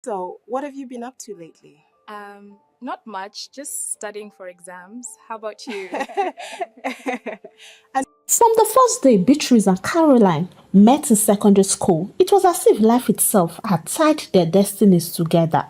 So, what have you been up to lately? Not much, just studying for exams. How about you? And From the first day Beatrice and Caroline met in secondary school, it was as if life itself had tied their destinies together.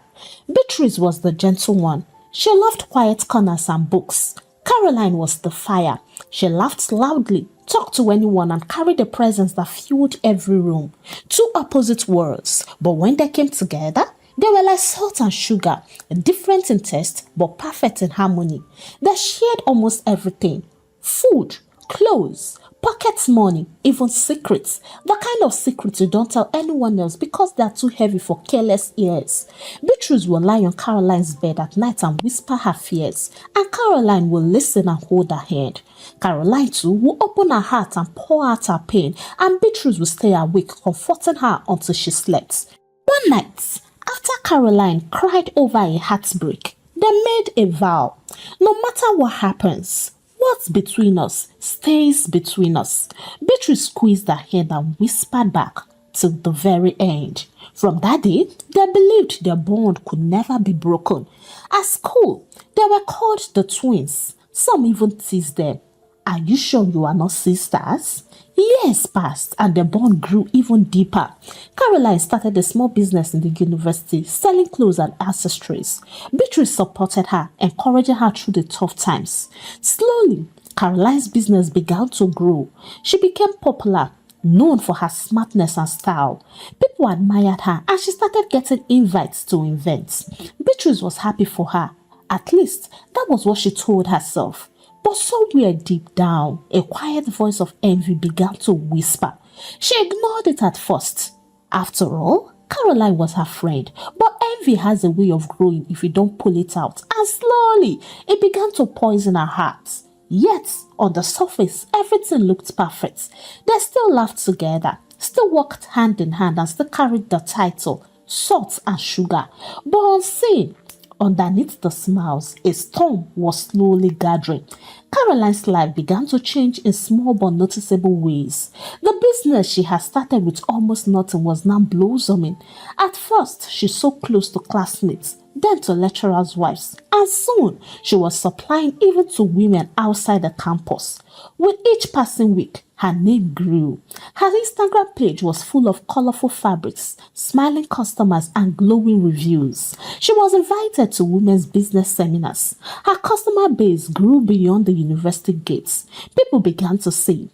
Beatrice was the gentle one. She loved quiet corners and books. Caroline was the fire. She laughed loudly, talked to anyone, and carried a presence that filled every room. Two opposite worlds, but when they came together, they were like salt and sugar, different in taste but perfect in harmony. They shared almost everything: food, clothes, pocket money, even secrets. The kind of secrets you don't tell anyone else because they are too heavy for careless ears. Beatrice will lie on Caroline's bed at night and whisper her fears, and Caroline will listen and hold her hand. Caroline too will open her heart and pour out her pain, and Beatrice will stay awake, comforting her until she slept. One night, after Caroline cried over a heartbreak, they made a vow. No matter what happens, what's between us stays between us. Beatrice squeezed her head and whispered back till the very end. From that day, they believed their bond could never be broken. At school, they were called the twins. Some even teased them. Are you sure you are not sisters? Years passed and the bond grew even deeper. Caroline started a small business in the university, selling clothes and accessories. Beatrice supported her, encouraging her through the tough times. Slowly, Caroline's business began to grow. She became popular, known for her smartness and style. People admired her and she started getting invites to events. Beatrice was happy for her. At least, that was what she told herself. But somewhere deep down, a quiet voice of envy began to whisper. She ignored it at first. After all, Caroline was her friend, but envy has a way of growing if you don't pull it out, and slowly it began to poison her heart. Yet, on the surface, everything looked perfect. They still laughed together, still walked hand in hand, and still carried the title, Salt and Sugar. But unseen, underneath the smiles, a storm was slowly gathering. Caroline's life began to change in small but noticeable ways. The business she had started with almost nothing was now blossoming. At first, she so close to classmates, then to lecturers' wives, and soon she was supplying even to women outside the campus. With each passing week, her name grew. Her Instagram page was full of colorful fabrics, smiling customers, and glowing reviews. She was invited to women's business seminars. Her customer base grew beyond the university gates. People began to say,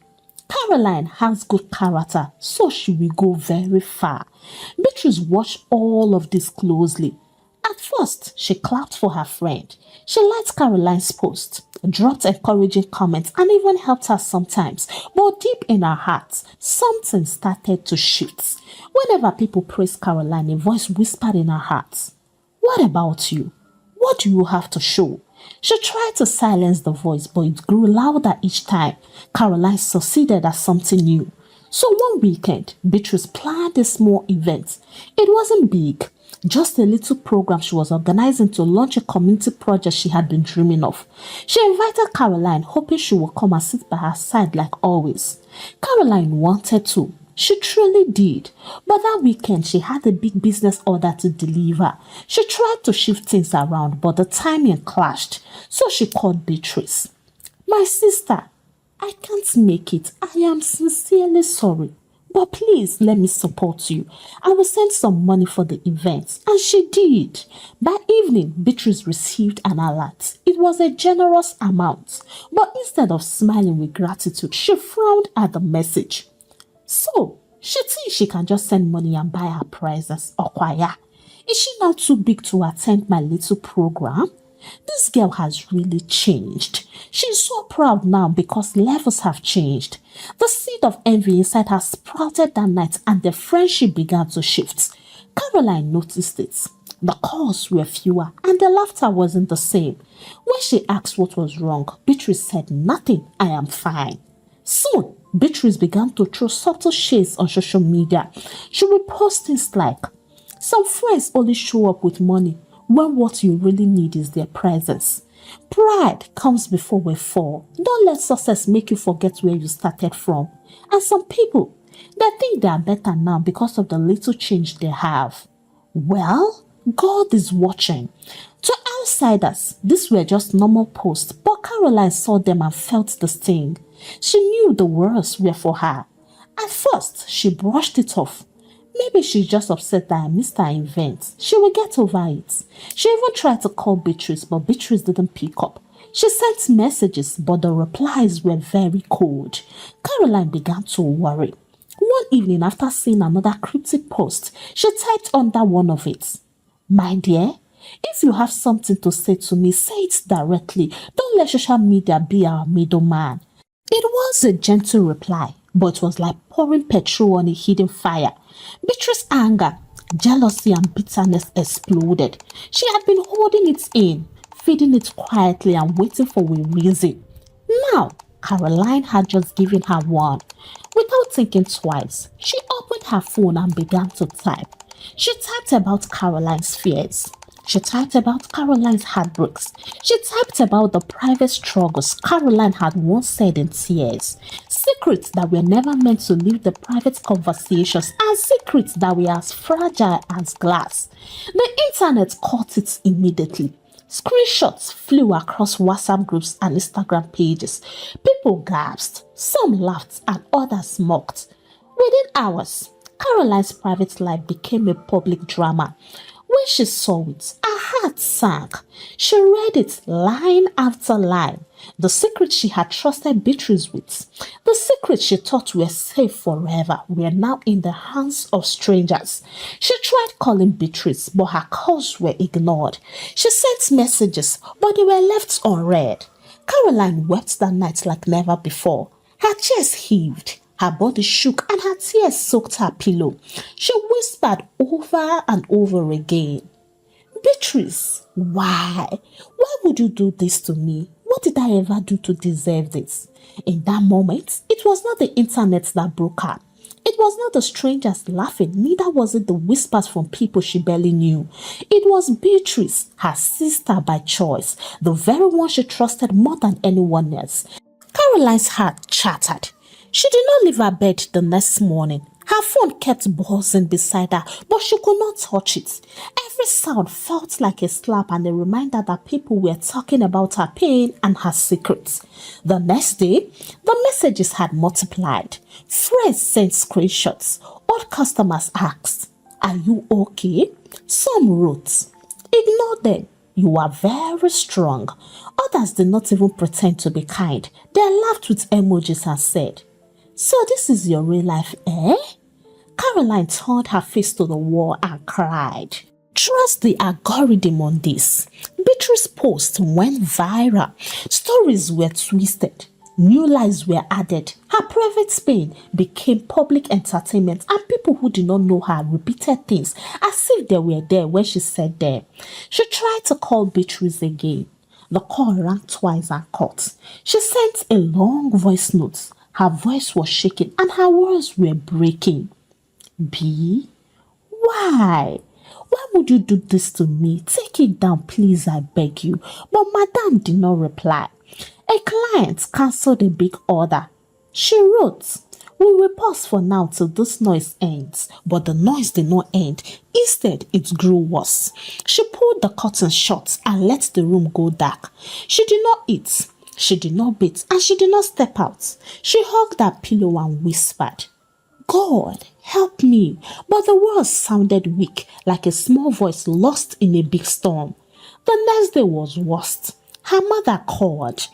Caroline has good character, so she will go very far. Beatrice watched all of this closely. At first, she clapped for her friend. She liked Caroline's post, dropped encouraging comments, and even helped her sometimes. But deep in her heart, something started to shift. Whenever people praised Caroline, a voice whispered in her heart, "What about you? What do you have to show?" She tried to silence the voice, but it grew louder each time. Caroline succeeded at something new. So one weekend, Beatrice planned a small event. It wasn't big, just a little program she was organizing to launch a community project she had been dreaming of. She invited Caroline, hoping she would come and sit by her side like always. Caroline wanted to. She truly did. But that weekend, she had a big business order to deliver. She tried to shift things around, but the timing clashed. So she called Beatrice. "My sister, I can't make it. I am sincerely sorry. But please let me support you. I will send some money for the event." And she did. By evening, Beatrice received an alert. It was a generous amount. But instead of smiling with gratitude, she frowned at the message. So, she thinks she can just send money and buy her prizes or choir. Is she not too big to attend my little program? This girl has really changed. She's so proud now because levels have changed. The seed of envy inside her sprouted that night and the friendship began to shift. Caroline noticed it. The calls were fewer and the laughter wasn't the same. When she asked what was wrong, Beatrice said, "Nothing, I am fine." Soon, Beatrice began to throw subtle shades on social media. She would post things like, "Some friends only show up with money when what you really need is their presence. Pride comes before we fall. Don't let success make you forget where you started from." And some people, they think they are better now because of the little change they have. Well, God is watching. To outsiders, these were just normal posts, but Caroline saw them and felt the sting. She knew the words were for her. At first, she brushed it off. Maybe she's just upset that I missed her event. She will get over it. She even tried to call Beatrice, but Beatrice didn't pick up. She sent messages, but the replies were very cold. Caroline began to worry. One evening, after seeing another cryptic post, she typed under one of it, "My dear, if you have something to say to me, say it directly. Don't let social media be our middleman." It was a gentle reply, but it was like pouring petrol on a hidden fire. Beatrice's anger, jealousy, and bitterness exploded. She had been holding it in, feeding it quietly and waiting for a reason. Now, Caroline had just given her one. Without thinking twice, she opened her phone and began to type. She typed about Caroline's fears. She typed about Caroline's heartbreaks. She typed about the private struggles Caroline had once said in tears. Secrets that were never meant to leave the private conversations, and secrets that were as fragile as glass. The internet caught it immediately. Screenshots flew across WhatsApp groups and Instagram pages. People gasped, some laughed, and others mocked. Within hours, Caroline's private life became a public drama. When she saw it, her heart sank. She read it line after line. The secrets she had trusted Beatrice with, the secrets she thought were safe forever, were now in the hands of strangers. She tried calling Beatrice, but her calls were ignored. She sent messages, but they were left unread. Caroline wept that night like never before. Her chest heaved. Her body shook and her tears soaked her pillow. She whispered over and over again, "Beatrice, why? Why would you do this to me? What did I ever do to deserve this?" In that moment, it was not the internet that broke her. It was not the strangers laughing, neither was it the whispers from people she barely knew. It was Beatrice, her sister by choice, the very one she trusted more than anyone else. Caroline's heart chattered. She did not leave her bed the next morning. Her phone kept buzzing beside her, but she could not touch it. Every sound felt like a slap and a reminder that people were talking about her pain and her secrets. The next day, the messages had multiplied. Friends sent screenshots. Old customers asked, "Are you okay?" Some wrote, "Ignore them. You are very strong." Others did not even pretend to be kind. They laughed with emojis and said, "So this is your real life, eh?" Caroline turned her face to the wall and cried. Trust the algorithm on this. Beatrice's post went viral. Stories were twisted. New lies were added. Her private pain became public entertainment, and people who did not know her repeated things as if they were there when she said them. She tried to call Beatrice again. The call rang twice and cut. She sent a long voice note. Her voice was shaking and her words were breaking. "B? Why? Why would you do this to me? Take it down, please, I beg you." But Madame did not reply. A client cancelled a big order. She wrote, "We will pause for now till this noise ends." But the noise did not end. Instead, it grew worse. She pulled the curtain shut and let the room go dark. She did not eat. She did not bathe, and she did not step out. She hugged her pillow and whispered, "God, help me." But the words sounded weak, like a small voice lost in a big storm. The next day was worse. Her mother called.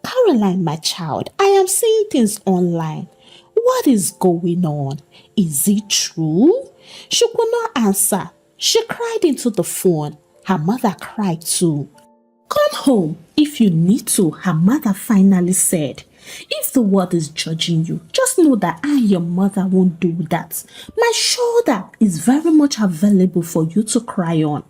"Caroline, my child, I am seeing things online. What is going on? Is it true?" She could not answer. She cried into the phone. Her mother cried too. "Come home if you need to," her mother finally said. "If the world is judging you, just know that I, your mother, won't do that. My shoulder is very much available for you to cry on."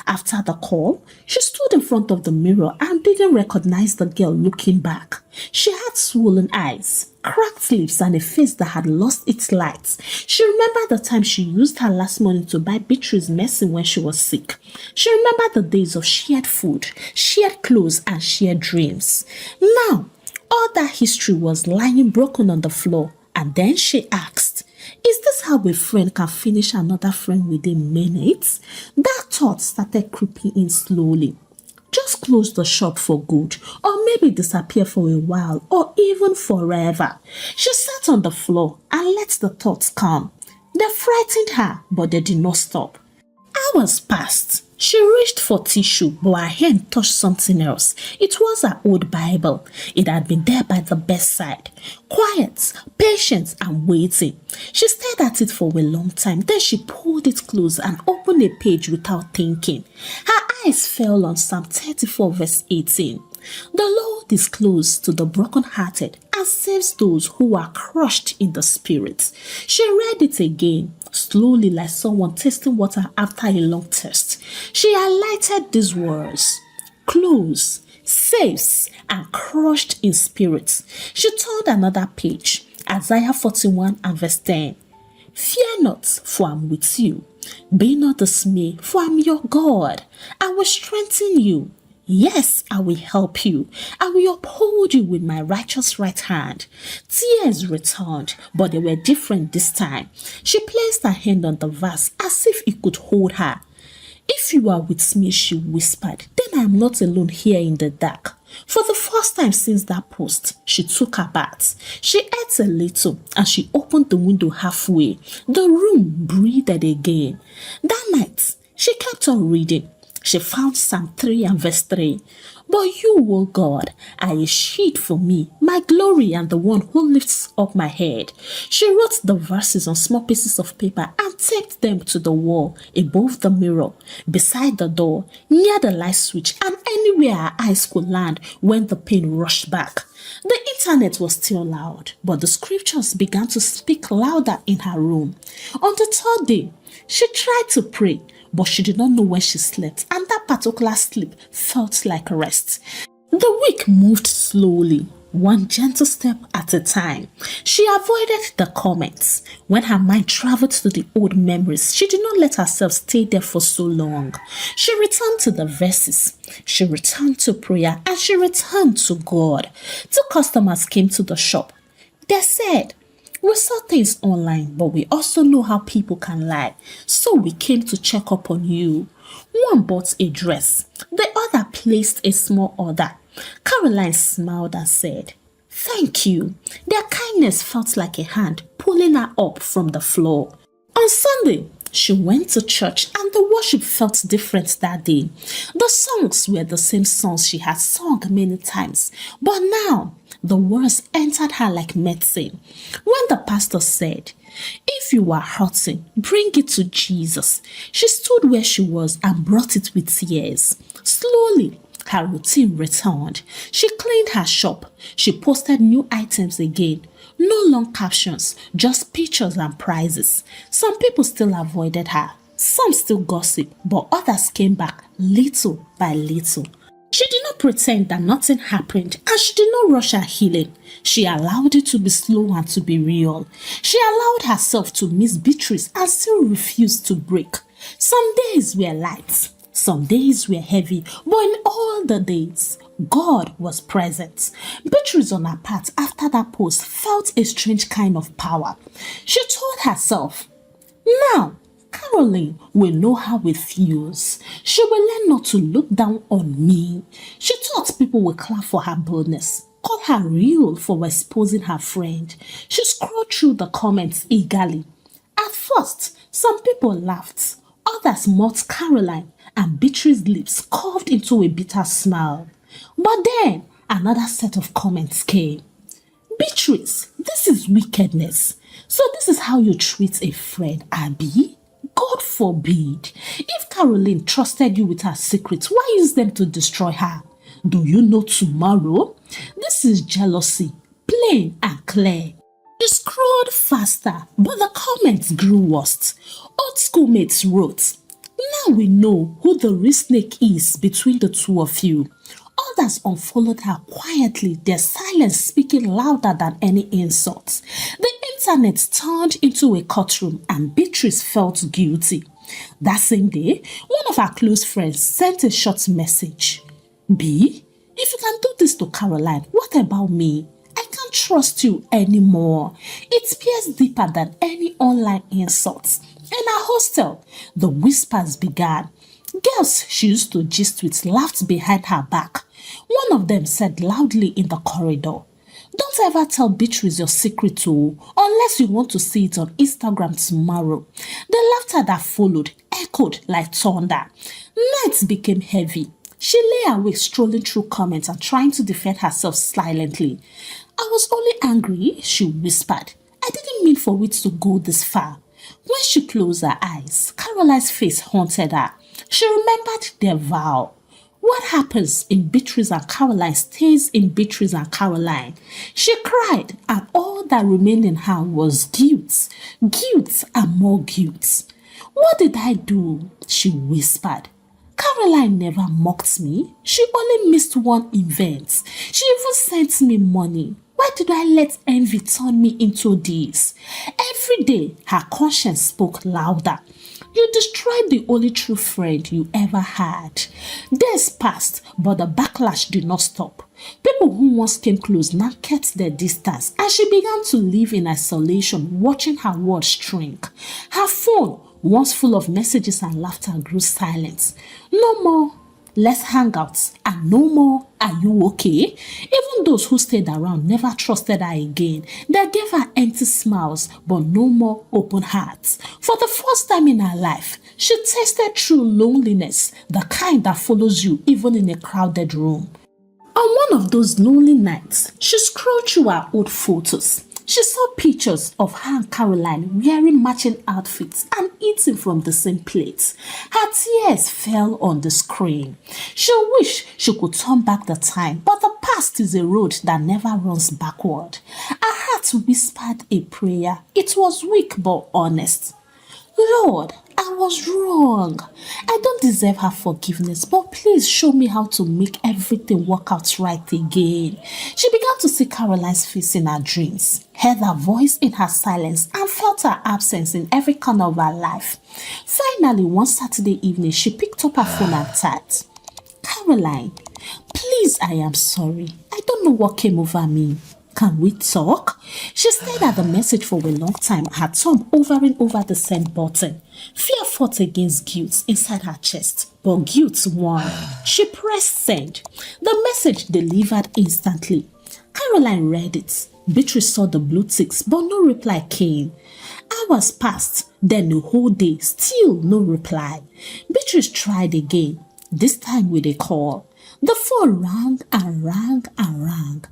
After the call, she stood in front of the mirror and didn't recognize the girl looking back. She had swollen eyes, cracked lips, and a face that had lost its light. She remembered the time she used her last money to buy Beatrice medicine when she was sick. She remembered the days of shared food, shared clothes, and shared dreams. Now, all that history was lying broken on the floor, and then she asked, Is this how a friend can finish another friend within minutes? That thought started creeping in slowly. Just close the shop for good, or maybe disappear for a while, or even forever. She sat on the floor and let the thoughts come. They frightened her, but they did not stop. Hours passed. She reached for tissue, but her hand touched something else. It was her old Bible. It had been there by the bedside. Quiet, patient, and waiting. She stared at it for a long time. Then she pulled it close and opened a page without thinking. Her eyes fell on Psalm 34 verse 18. The Lord is close to the brokenhearted and saves those who are crushed in the spirit. She read it again, slowly like someone tasting water after a long thirst. She highlighted these words: close, saves, and crushed in spirit. She turned another page, Isaiah 41 and verse 10. Fear not, for I am with you. Be not dismayed, for I am your God. I will strengthen you. Yes, I will help you. I will uphold you with my righteous right hand. Tears returned, but they were different this time. She placed her hand on the verse as if it could hold her. If you are with me, she whispered, then I am not alone here in the dark. For the first time since that post, she took her bath. She ate a little and she opened the window halfway. The room breathed again. That night, she kept on reading. She found Psalm 3 and verse 3. But you, O God, are a shield for me, my glory, and the one who lifts up my head. She wrote the verses on small pieces of paper and taped them to the wall, above the mirror, beside the door, near the light switch, and anywhere her eyes could land when the pain rushed back. The internet was still loud, but the scriptures began to speak louder in her room. On the third day, she tried to pray, but she did not know when she slept, and that particular sleep felt like a rest. The week moved slowly, one gentle step at a time. She avoided the comments. When her mind traveled to the old memories, she did not let herself stay there for so long. She returned to the verses. She returned to prayer, and she returned to God. Two customers came to the shop. They said, we saw things online, but we also know how people can lie. So we came to check up on you. One bought a dress. The other placed a small order. Caroline smiled and said, thank you. Their kindness felt like a hand pulling her up from the floor. On Sunday, she went to church and the worship felt different that day. The songs were the same songs she had sung many times, but now the words entered her like medicine. When the pastor said, if you are hurting, bring it to Jesus, she stood where she was and brought it with tears. Slowly, her routine returned. She cleaned her shop. She posted new items again. No long captions, just pictures and prices. Some people still avoided her. Some still gossiped, but others came back little by little. She did not pretend that nothing happened, and she did not rush her healing. She allowed it to be slow and to be real. She allowed herself to miss Beatrice and still refused to break. Some days were light, some days were heavy, but in all the days, God was present. Beatrice on her part after that post felt a strange kind of power. She told herself, now Caroline will know how it feels. She will learn not to look down on me. She thought people would clap for her boldness, call her real for exposing her friend. She scrolled through the comments eagerly. At first, some people laughed. Others mocked Caroline, and Beatrice's lips curved into a bitter smile. But then another set of comments came. Beatrice, this is wickedness. So this is how you treat a friend, Abby? God forbid. If Caroline trusted you with her secrets, why use them to destroy her? Do you know tomorrow? This is jealousy, plain and clear. She scrolled faster, but the comments grew worse. Old schoolmates wrote, now we know who the real snake is between the two of you. Others unfollowed her quietly, their silence speaking louder than any insults. The internet turned into a courtroom and Beatrice felt guilty. That same day, one of her close friends sent a short message. B, if you can do this to Caroline, what about me? I can't don't trust you anymore. It pierced deeper than any online insults. In our hostel, the whispers began. Girls she used to gist with laughed behind her back. One of them said loudly in the corridor, "Don't ever tell Beatrice your secret, too, unless you want to see it on Instagram tomorrow." The laughter that followed echoed like thunder. Nights became heavy. She lay awake strolling through comments and trying to defend herself silently. "I was only angry," she whispered. "I didn't mean for it to go this far." When she closed her eyes, Caroline's face haunted her. She remembered their vow. What happens in Beatrice and Caroline stays in Beatrice and Caroline. She cried, and all that remained in her was guilt. Guilt and more guilt. "What did I do?" she whispered. "Caroline never mocked me. She only missed one event. She even sent me money. Why did I let envy turn me into this?" Every day, her conscience spoke louder. "You destroyed the only true friend you ever had." Days passed, but the backlash did not stop. People who once came close now kept their distance, and she began to live in isolation, watching her world shrink. Her phone, once full of messages and laughter, grew silent. No more "let's hang out," and no more "are you okay?" Even those who stayed around never trusted her again. They gave her empty smiles, but no more open hearts. For the first time in her life, she tasted true loneliness, the kind that follows you even in a crowded room. On one of those lonely nights, she scrolled through her old photos. She saw pictures of her and Caroline wearing matching outfits and eating from the same plate. Her tears fell on the screen. She wished she could turn back the time, but the past is a road that never runs backward. Her heart whispered a prayer. It was weak but honest. "Lord, I was wrong. I don't deserve her forgiveness, but please show me how to make everything work out right again." She began to see Caroline's face in her dreams, heard her voice in her silence, and felt her absence in every corner of her life. Finally, one Saturday evening, she picked up her phone and typed, "Caroline, please, I am sorry. I don't know what came over me. Can we talk?" She stared at the message for a long time, her thumb hovering over the send button. Fear fought against guilt inside her chest, but guilt won. She pressed send. The message delivered instantly. Caroline read it. Beatrice saw the blue ticks, but no reply came. Hours passed, then a whole day, still no reply. Beatrice tried again, this time with a call. The phone rang and rang and rang.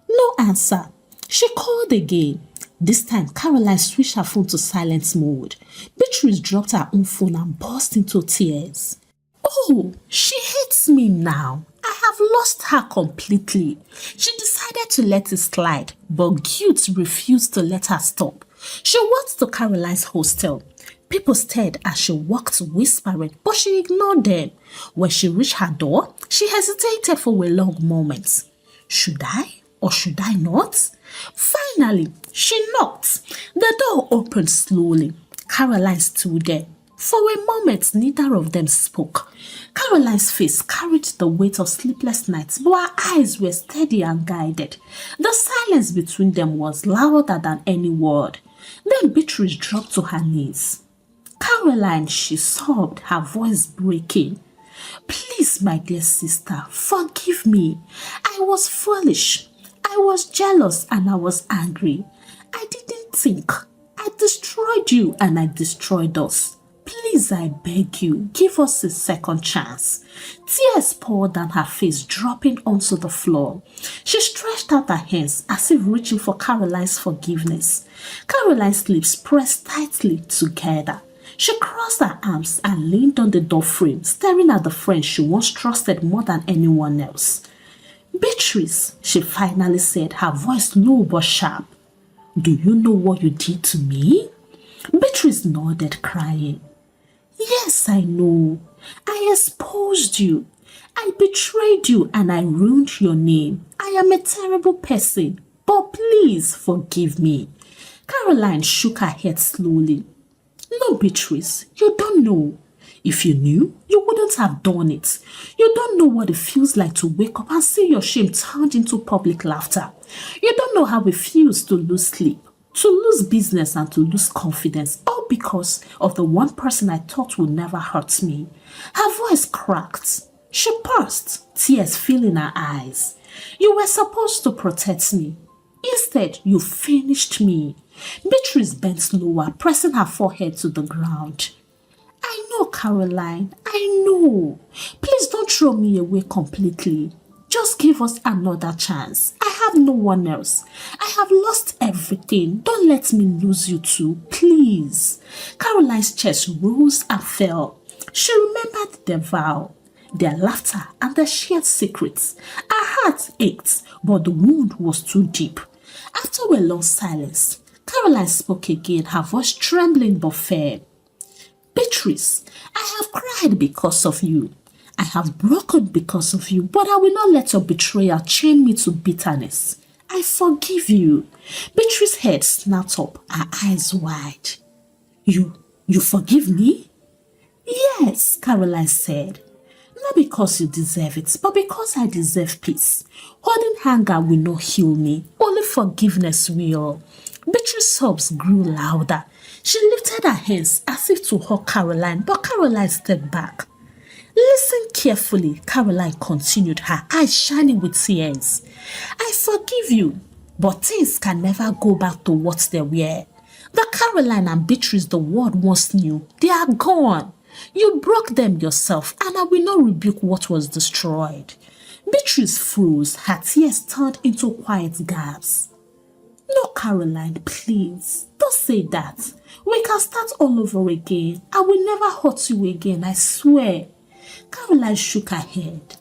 No answer. She called again. This time, Caroline switched her phone to silent mode. Beatrice dropped her own phone and burst into tears. "Oh, she hates me now. I have lost her completely." She decided to let it slide, but guilt refused to let her stop. She walked to Caroline's hostel. People stared as she walked, whispering, but she ignored them. When she reached her door, she hesitated for a long moment. Should I or should I not? Finally, she knocked. The door opened slowly. Caroline stood there. For a moment, neither of them spoke. Caroline's face carried the weight of sleepless nights, but her eyes were steady and guided. The silence between them was louder than any word. Then Beatrice dropped to her knees. "Caroline," she sobbed, her voice breaking. "Please, my dear sister, forgive me. I was foolish. I was jealous and I was angry. I didn't think. I destroyed you and I destroyed us. Please, I beg you, give us a second chance." Tears poured down her face, dropping onto the floor. She stretched out her hands as if reaching for Caroline's forgiveness. Caroline's lips pressed tightly together. She crossed her arms and leaned on the doorframe, staring at the friend she once trusted more than anyone else. "Beatrice," she finally said, her voice low but sharp. "Do you know what you did to me?" Beatrice nodded, crying. "Yes, I know. I exposed you. I betrayed you and I ruined your name. I am a terrible person, but please forgive me." Caroline shook her head slowly. "No, Beatrice, you don't know. If you knew, you wouldn't have done it. You don't know what it feels like to wake up and see your shame turned into public laughter. You don't know how it feels to lose sleep, to lose business and to lose confidence, all because of the one person I thought would never hurt me. Her voice cracked. She paused, tears filling her eyes. You were supposed to protect me. Instead, you finished me. Beatrice bent lower, pressing her forehead to the ground. I know, Caroline, I know. Please don't throw me away completely. Just give us another chance. I have no one else. I have lost everything. Don't let me lose you too, please. Caroline's chest rose and fell. She remembered their vow, their laughter, and their shared secrets. Her heart ached, but the wound was too deep. After a long silence, Caroline spoke again, her voice trembling but firm. Beatrice, I have cried because of you. I have broken because of you, but I will not let your betrayal chain me to bitterness. I forgive you. Beatrice's head snapped up, her eyes wide. You forgive me? Yes, Caroline said. Not because you deserve it, but because I deserve peace. Holding anger will not heal me. Only forgiveness will. Beatrice's sobs grew louder. She lifted her hands as if to hug Caroline, but Caroline stepped back. Listen carefully, Caroline continued, her eyes shining with tears. I forgive you, but things can never go back to what they were. The Caroline and Beatrice the world once knew, they are gone. You broke them yourself, and I will not rebuke what was destroyed. Beatrice froze, her tears turned into quiet gasps. No, Caroline, please, don't say that. We can start all over again. I will never hurt you again, I swear. Caroline shook her head.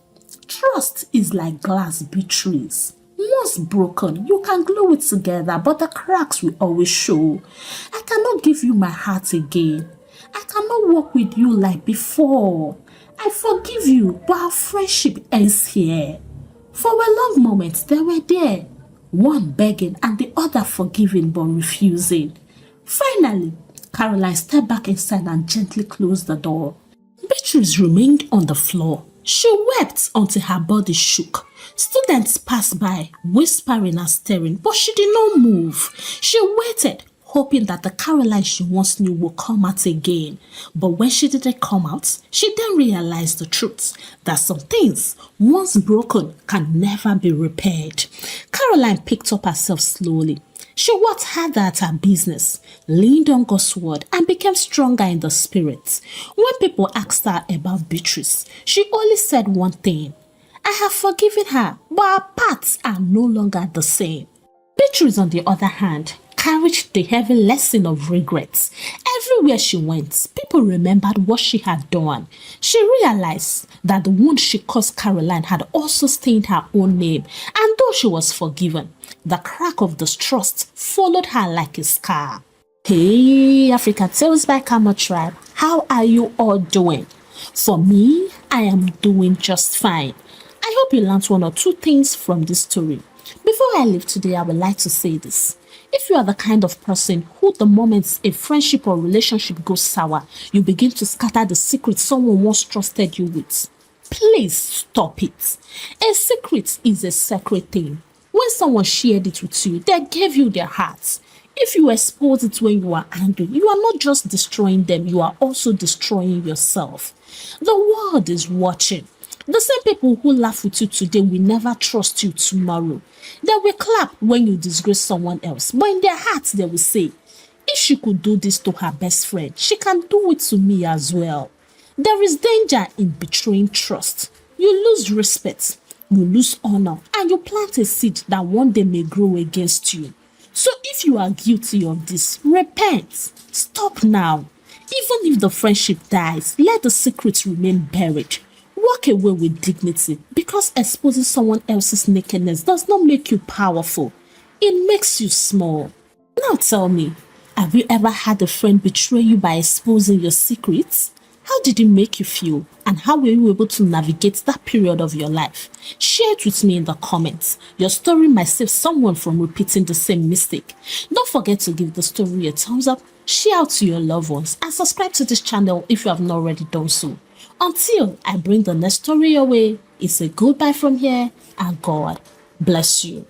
Trust is like glass, Beatrice. Once broken, you can glue it together, but the cracks will always show. I cannot give you my heart again. I cannot walk with you like before. I forgive you, but our friendship ends here. For a long moment, they were there. One begging and the other forgiving but refusing. Finally, Caroline stepped back inside and gently closed the door. Beatrice remained on the floor. She wept until her body shook. Students passed by, whispering and staring, but she did not move. She waited, hoping that the Caroline she once knew would come out again. But when she didn't come out, she then realized the truth, that some things, once broken, can never be repaired. Caroline picked up herself slowly. She worked harder at her business, leaned on God's word, and became stronger in the spirit. When people asked her about Beatrice, she only said one thing: I have forgiven her, but our paths are no longer the same. Beatrice, on the other hand, carried the heavy lesson of regrets. Everywhere she went, people remembered what she had done. She realized that the wound she caused Caroline had also stained her own name, and though she was forgiven, the crack of distrust followed her like a scar. Hey, Africa Tales by Kama Tribe, how are you all doing? For me, I am doing just fine. I hope you learned one or two things from this story. Before I leave today, I would like to say this. If you are the kind of person who, the moment a friendship or relationship goes sour, you begin to scatter the secret someone once trusted you with, please stop it. A secret is a sacred thing. When someone shared it with you, they gave you their hearts. If you expose it when you are angry, you are not just destroying them, you are also destroying yourself. The world is watching. The same people who laugh with you today will never trust you tomorrow. They will clap when you disgrace someone else, but in their hearts they will say, if she could do this to her best friend, she can do it to me as well. There is danger in betraying trust. You lose respect, you lose honor, and you plant a seed that one day may grow against you. So if you are guilty of this, repent. Stop now. Even if the friendship dies, let the secret remain buried. Walk away with dignity, because exposing someone else's nakedness does not make you powerful. It makes you small. Now tell me, have you ever had a friend betray you by exposing your secrets? How did it make you feel? And how were you able to navigate that period of your life? Share it with me in the comments. Your story might save someone from repeating the same mistake. Don't forget to give the story a thumbs up, share out to your loved ones, and subscribe to this channel if you have not already done so. Until I bring the next story your way, it's a goodbye from here, and God bless you.